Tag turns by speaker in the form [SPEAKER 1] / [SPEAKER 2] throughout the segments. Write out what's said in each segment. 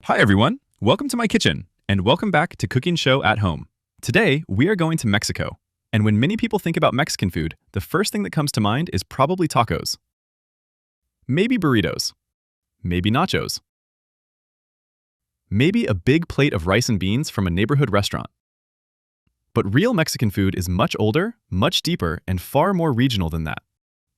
[SPEAKER 1] Hi everyone, welcome to my kitchen, and welcome back to Cooking Show at Home. Today, we are going to Mexico, and when many people think about Mexican food, the first thing that comes to mind is probably tacos. Maybe burritos. Maybe nachos. Maybe a big plate of rice and beans from a neighborhood restaurant. But real Mexican food is much older, much deeper, and far more regional than that.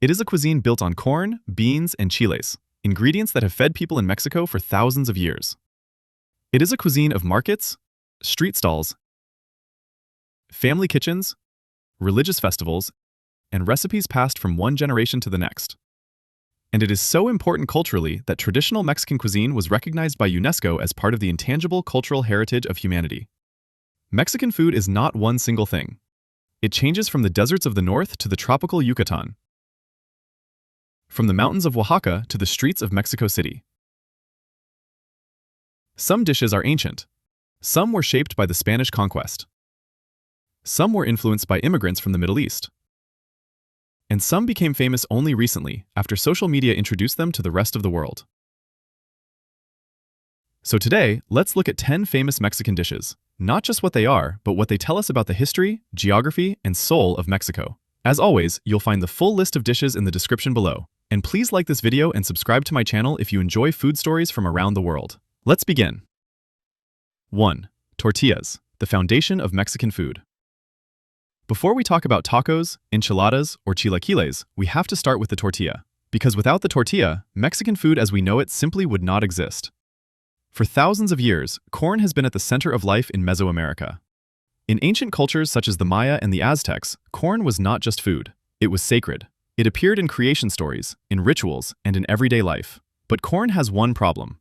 [SPEAKER 1] It is a cuisine built on corn, beans, and chiles, ingredients that have fed people in Mexico for thousands of years. It is a cuisine of markets, street stalls, family kitchens, religious festivals, and recipes passed from one generation to the next. And it is so important culturally that traditional Mexican cuisine was recognized by UNESCO as part of the intangible cultural heritage of humanity. Mexican food is not one single thing. It changes from the deserts of the north to the tropical Yucatan, from the mountains of Oaxaca to the streets of Mexico City. Some dishes are ancient. Some were shaped by the Spanish conquest. Some were influenced by immigrants from the Middle East. And some became famous only recently, after social media introduced them to the rest of the world. So today, let's look at 10 famous Mexican dishes. Not just what they are, but what they tell us about the history, geography, and soul of Mexico. As always, you'll find the full list of dishes in the description below. And please like this video and subscribe to my channel if you enjoy food stories from around the world. Let's begin. 1. Tortillas, the foundation of Mexican food. Before we talk about tacos, enchiladas, or chilaquiles, we have to start with the tortilla. Because without the tortilla, Mexican food as we know it simply would not exist. For thousands of years, corn has been at the center of life in Mesoamerica. In ancient cultures such as the Maya and the Aztecs, corn was not just food. It was sacred. It appeared in creation stories, in rituals, and in everyday life. But corn has one problem.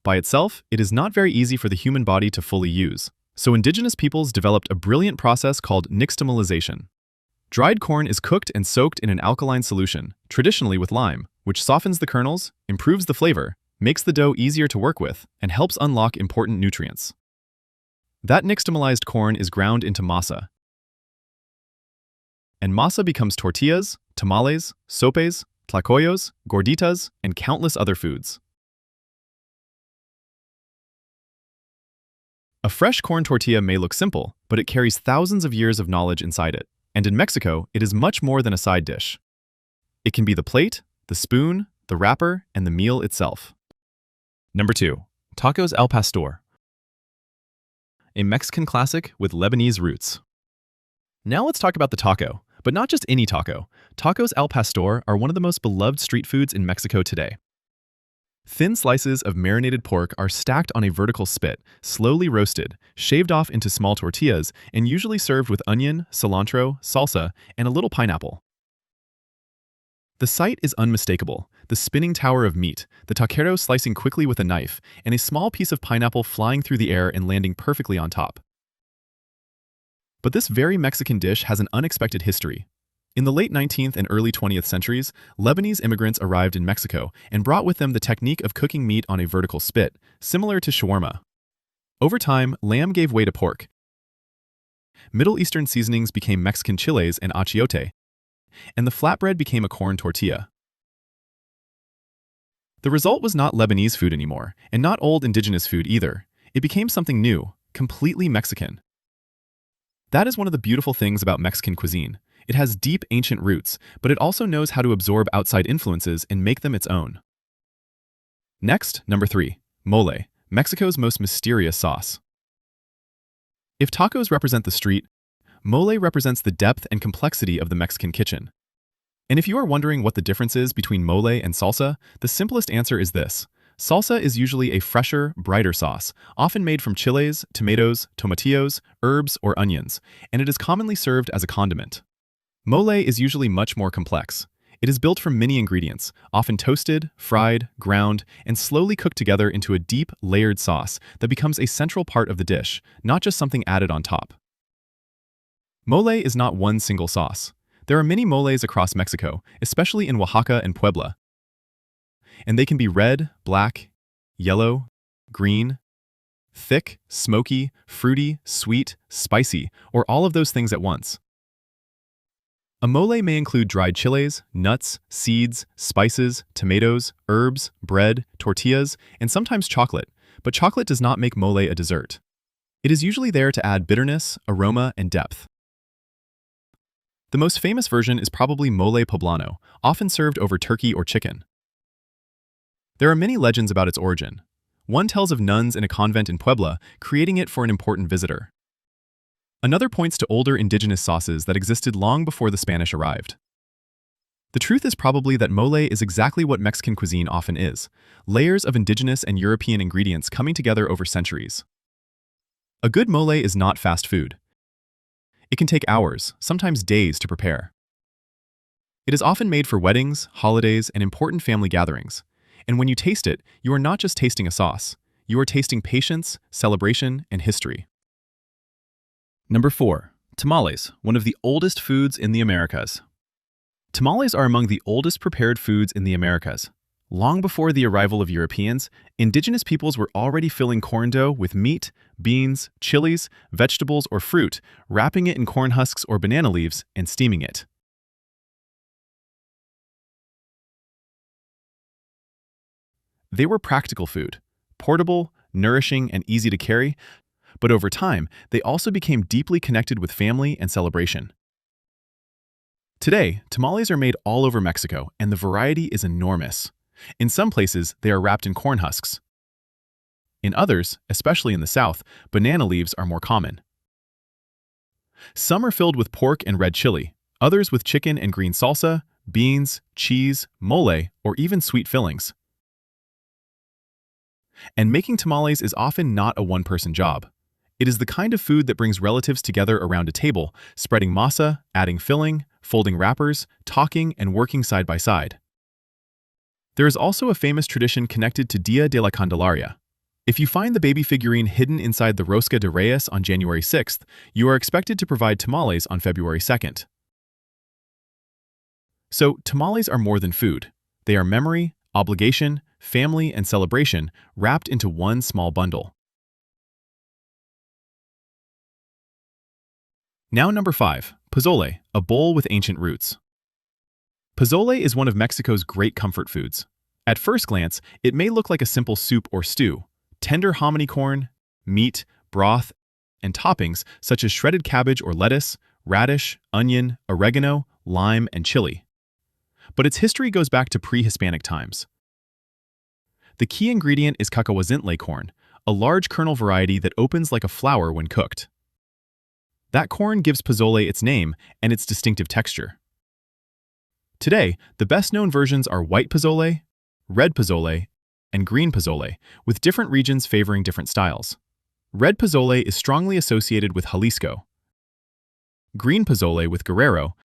[SPEAKER 1] By itself, it is not very easy for the human body to fully use. So indigenous peoples developed a brilliant process called nixtamalization. Dried corn is cooked and soaked in an alkaline solution, traditionally with lime, which softens the kernels, improves the flavor, makes the dough easier to work with, and helps unlock important nutrients. That nixtamalized corn is ground into masa. And masa becomes tortillas, tamales, sopes, tlacoyos, gorditas, and countless other foods. A fresh corn tortilla may look simple, but it carries thousands of years of knowledge inside it. And in Mexico, it is much more than a side dish. It can be the plate, the spoon, the wrapper, and the meal itself. Number 2. Tacos al pastor. A Mexican classic with Lebanese roots. Now let's talk about the taco, but not just any taco. Tacos al pastor are one of the most beloved street foods in Mexico today. Thin slices of marinated pork are stacked on a vertical spit, slowly roasted, shaved off into small tortillas, and usually served with onion, cilantro, salsa, and a little pineapple. The sight is unmistakable: the spinning tower of meat, the taquero slicing quickly with a knife, and a small piece of pineapple flying through the air and landing perfectly on top. But this very Mexican dish has an unexpected history. In the late 19th and early 20th centuries, Lebanese immigrants arrived in Mexico and brought with them the technique of cooking meat on a vertical spit, similar to shawarma. Over time, lamb gave way to pork. Middle Eastern seasonings became Mexican chiles and achiote, and the flatbread became a corn tortilla. The result was not Lebanese food anymore, and not old indigenous food either. It became something new, completely Mexican. That is one of the beautiful things about Mexican cuisine. It has deep ancient roots, but it also knows how to absorb outside influences and make them its own. Next, number 3. Mole, Mexico's most mysterious sauce. If tacos represent the street, mole represents the depth and complexity of the Mexican kitchen. And if you are wondering what the difference is between mole and salsa, the simplest answer is this. Salsa is usually a fresher, brighter sauce, often made from chiles, tomatoes, tomatillos, herbs, or onions, and it is commonly served as a condiment. Mole is usually much more complex. It is built from many ingredients, often toasted, fried, ground, and slowly cooked together into a deep, layered sauce that becomes a central part of the dish, not just something added on top. Mole is not one single sauce. There are many moles across Mexico, especially in Oaxaca and Puebla. And they can be red, black, yellow, green, thick, smoky, fruity, sweet, spicy, or all of those things at once. A mole may include dried chiles, nuts, seeds, spices, tomatoes, herbs, bread, tortillas, and sometimes chocolate, But chocolate does not make mole a dessert. It is usually there to add bitterness, aroma, and depth. The most famous version is probably mole poblano, often served over turkey or chicken. There are many legends about its origin. One tells of nuns in a convent in Puebla creating it for an important visitor. Another points to older indigenous sauces that existed long before the Spanish arrived. The truth is probably that mole is exactly what Mexican cuisine often is, layers of indigenous and European ingredients coming together over centuries. A good mole is not fast food. It can take hours, sometimes days, to prepare. It is often made for weddings, holidays, and important family gatherings. And when you taste it, you are not just tasting a sauce. You are tasting patience, celebration, and history. Number 4. Tamales, one of the oldest foods in the Americas. Tamales are among the oldest prepared foods in the Americas. Long before the arrival of Europeans, indigenous peoples were already filling corn dough with meat, beans, chilies, vegetables, or fruit, wrapping it in corn husks or banana leaves, and steaming it. They were practical food, portable, nourishing, and easy to carry, but over time, they also became deeply connected with family and celebration. Today, tamales are made all over Mexico, and the variety is enormous. In some places, they are wrapped in corn husks. In others, especially in the South, banana leaves are more common. Some are filled with pork and red chili, others with chicken and green salsa, beans, cheese, mole, or even sweet fillings. And making tamales is often not a one-person job. It is the kind of food that brings relatives together around a table, spreading masa, adding filling, folding wrappers, talking, and working side by side. There is also a famous tradition connected to Dia de la Candelaria. If you find the baby figurine hidden inside the Rosca de Reyes on January 6th, you are expected to provide tamales on February 2nd. So, tamales are more than food. They are memory, obligation, family, and celebration wrapped into one small bundle. Now number 5, pozole, a bowl with ancient roots. Pozole is one of Mexico's great comfort foods. At first glance, it may look like a simple soup or stew. Tender hominy corn, meat, broth, and toppings such as shredded cabbage or lettuce, radish, onion, oregano, lime, and chili. But its history goes back to pre-Hispanic times. The key ingredient is cacahuazintle corn, a large kernel variety that opens like a flower when cooked. That corn gives pozole its name and its distinctive texture. Today, the best-known versions are white pozole, red pozole, and green pozole, with different regions favoring different styles. Red pozole is strongly associated with Jalisco, green pozole with Guerrero,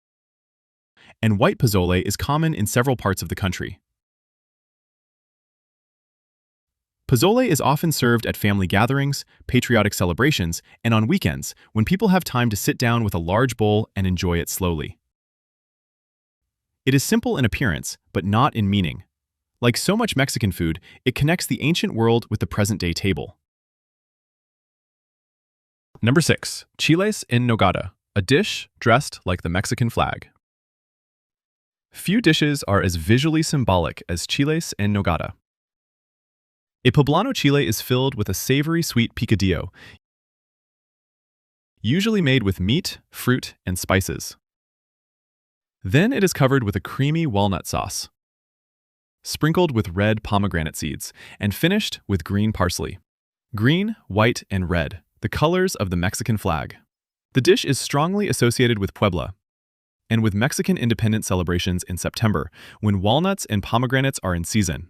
[SPEAKER 1] and white pozole is common in several parts of the country. Pozole is often served at family gatherings, patriotic celebrations, and on weekends when people have time to sit down with a large bowl and enjoy it slowly. It is simple in appearance, but not in meaning. Like so much Mexican food, it connects the ancient world with the present-day table. Number 6. Chiles en nogada, a dish dressed like the Mexican flag. Few dishes are as visually symbolic as chiles en nogada. A poblano chile is filled with a savory sweet picadillo, usually made with meat, fruit, and spices. Then it is covered with a creamy walnut sauce, sprinkled with red pomegranate seeds, and finished with green parsley. Green, white, and red, the colors of the Mexican flag. The dish is strongly associated with Puebla and with Mexican independence celebrations in September, when walnuts and pomegranates are in season.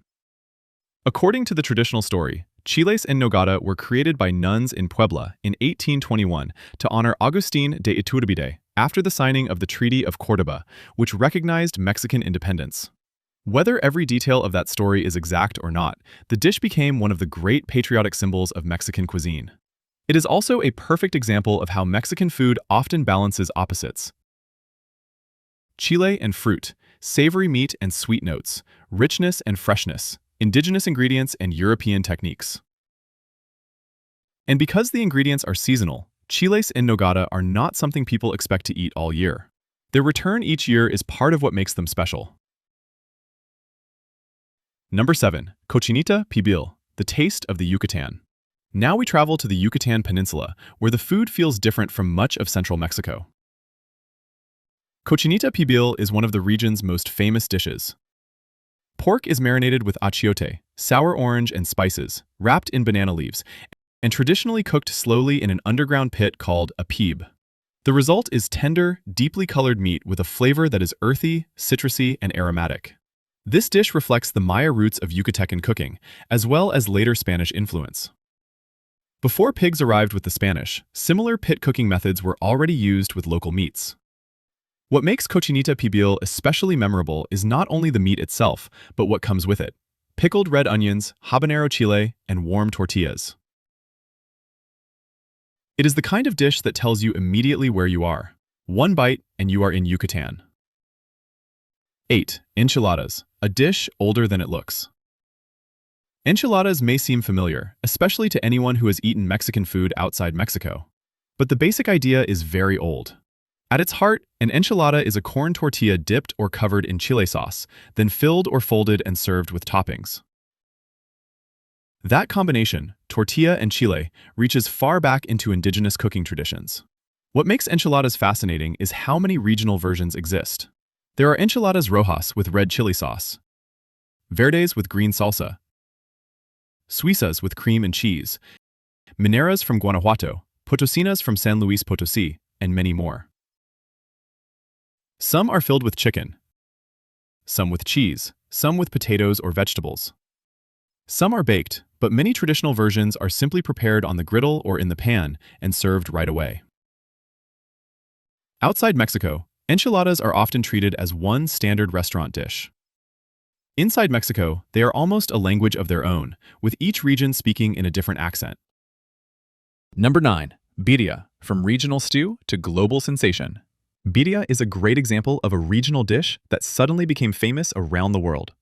[SPEAKER 1] According to the traditional story, chiles en nogada were created by nuns in Puebla in 1821 to honor Agustín de Iturbide after the signing of the Treaty of Córdoba, which recognized Mexican independence. Whether every detail of that story is exact or not, the dish became one of the great patriotic symbols of Mexican cuisine. It is also a perfect example of how Mexican food often balances opposites. Chile and fruit, savory meat and sweet notes, richness and freshness, indigenous ingredients and European techniques. And because the ingredients are seasonal, chiles en nogada are not something people expect to eat all year. Their return each year is part of what makes them special. Number 7. Cochinita pibil, the taste of the Yucatan. Now we travel to the Yucatan Peninsula, where the food feels different from much of central Mexico. Cochinita pibil is one of the region's most famous dishes. Pork is marinated with achiote, sour orange, and spices, wrapped in banana leaves, and traditionally cooked slowly in an underground pit called a pibil. The result is tender, deeply colored meat with a flavor that is earthy, citrusy, and aromatic. This dish reflects the Maya roots of Yucatecan cooking, as well as later Spanish influence. Before pigs arrived with the Spanish, similar pit cooking methods were already used with local meats. What makes Cochinita pibil especially memorable is not only the meat itself, but what comes with it: pickled red onions, habanero chile, and warm tortillas. It is the kind of dish that tells you immediately where you are. One bite, and you are in Yucatan. 8. Enchiladas, a dish older than it looks. Enchiladas may seem familiar, especially to anyone who has eaten Mexican food outside Mexico. But the basic idea is very old. At its heart, an enchilada is a corn tortilla dipped or covered in chile sauce, then filled or folded and served with toppings. That combination, tortilla and chile, reaches far back into indigenous cooking traditions. What makes enchiladas fascinating is how many regional versions exist. There are enchiladas rojas with red chili sauce, verdes with green salsa, suizas with cream and cheese, mineras from Guanajuato, potosinas from San Luis Potosí, and many more. Some are filled with chicken, some with cheese, some with potatoes or vegetables. Some are baked, but many traditional versions are simply prepared on the griddle or in the pan and served right away. Outside Mexico, enchiladas are often treated as one standard restaurant dish. Inside Mexico, they are almost a language of their own, with each region speaking in a different accent. Number 9. Birria, from regional stew to global sensation. Birria is a great example of a regional dish that suddenly became famous around the world.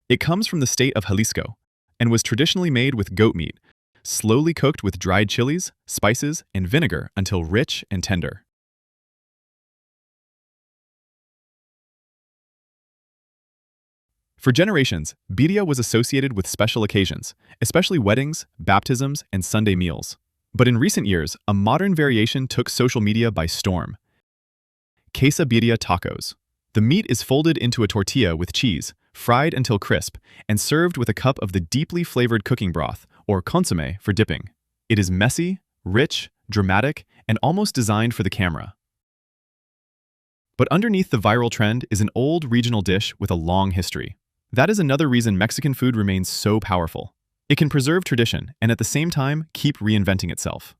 [SPEAKER 1] It comes from the state of Jalisco and was traditionally made with goat meat, slowly cooked with dried chilies, spices, and vinegar until rich and tender. For generations, birria was associated with special occasions, especially weddings, baptisms, and Sunday meals. But in recent years, a modern variation took social media by storm. Quesabirria tacos. The meat is folded into a tortilla with cheese, fried until crisp, and served with a cup of the deeply flavored cooking broth, or consommé, for dipping. It is messy, rich, dramatic, and almost designed for the camera. But underneath the viral trend is an old regional dish with a long history. That is another reason Mexican food remains so powerful. It can preserve tradition and at the same time keep reinventing itself.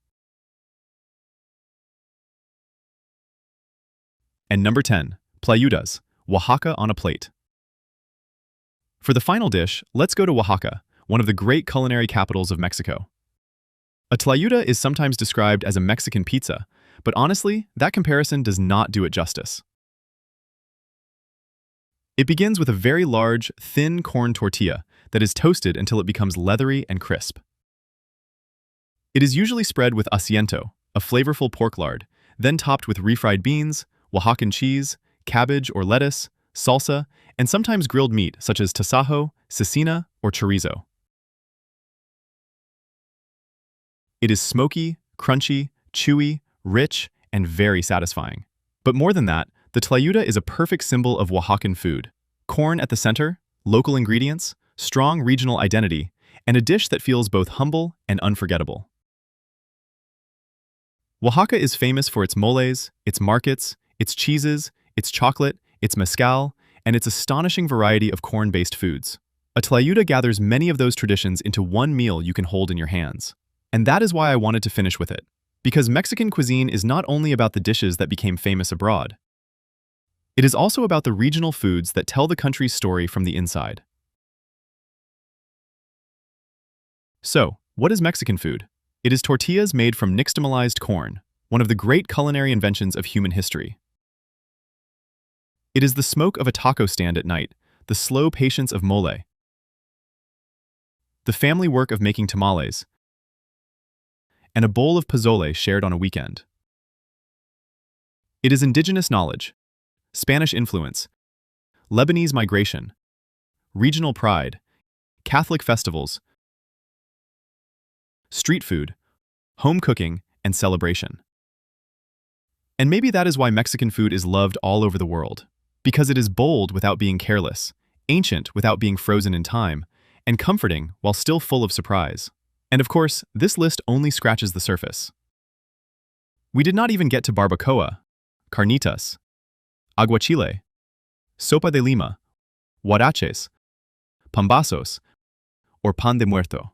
[SPEAKER 1] And number 10, Tlayudas, Oaxaca on a plate. For the final dish, let's go to Oaxaca, one of the great culinary capitals of Mexico. A tlayuda is sometimes described as a Mexican pizza, but honestly, that comparison does not do it justice. It begins with a very large, thin corn tortilla that is toasted until it becomes leathery and crisp. It is usually spread with asiento, a flavorful pork lard, then topped with refried beans, Oaxacan cheese, cabbage or lettuce, salsa, and sometimes grilled meat such as tasajo, cecina, or chorizo. It is smoky, crunchy, chewy, rich, and very satisfying. But more than that, the tlayuda is a perfect symbol of Oaxacan food. Corn at the center, local ingredients, strong regional identity, and a dish that feels both humble and unforgettable. Oaxaca is famous for its moles, its markets, its cheeses, its chocolate, its mezcal, and its astonishing variety of corn-based foods. A tlayuda gathers many of those traditions into one meal you can hold in your hands. And that is why I wanted to finish with it. Because Mexican cuisine is not only about the dishes that became famous abroad. It is also about the regional foods that tell the country's story from the inside. So, what is Mexican food? It is tortillas made from nixtamalized corn, one of the great culinary inventions of human history. It is the smoke of a taco stand at night, the slow patience of mole, the family work of making tamales, and a bowl of pozole shared on a weekend. It is indigenous knowledge, Spanish influence, Lebanese migration, regional pride, Catholic festivals, street food, home cooking, and celebration. And maybe that is why Mexican food is loved all over the world, because it is bold without being careless, ancient without being frozen in time, and comforting while still full of surprise. And of course, this list only scratches the surface. We did not even get to barbacoa, carnitas, aguachile, sopa de lima, huaraches, pambazos, or pan de muerto.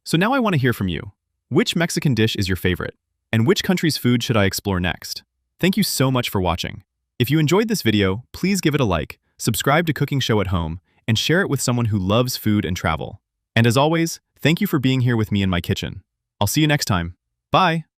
[SPEAKER 1] So now I want to hear from you. Which Mexican dish is your favorite? And which country's food should I explore next? Thank you so much for watching. If you enjoyed this video, please give it a like, subscribe to Cooking Show at Home, and share it with someone who loves food and travel. And as always, thank you for being here with me in my kitchen. I'll see you next time. Bye!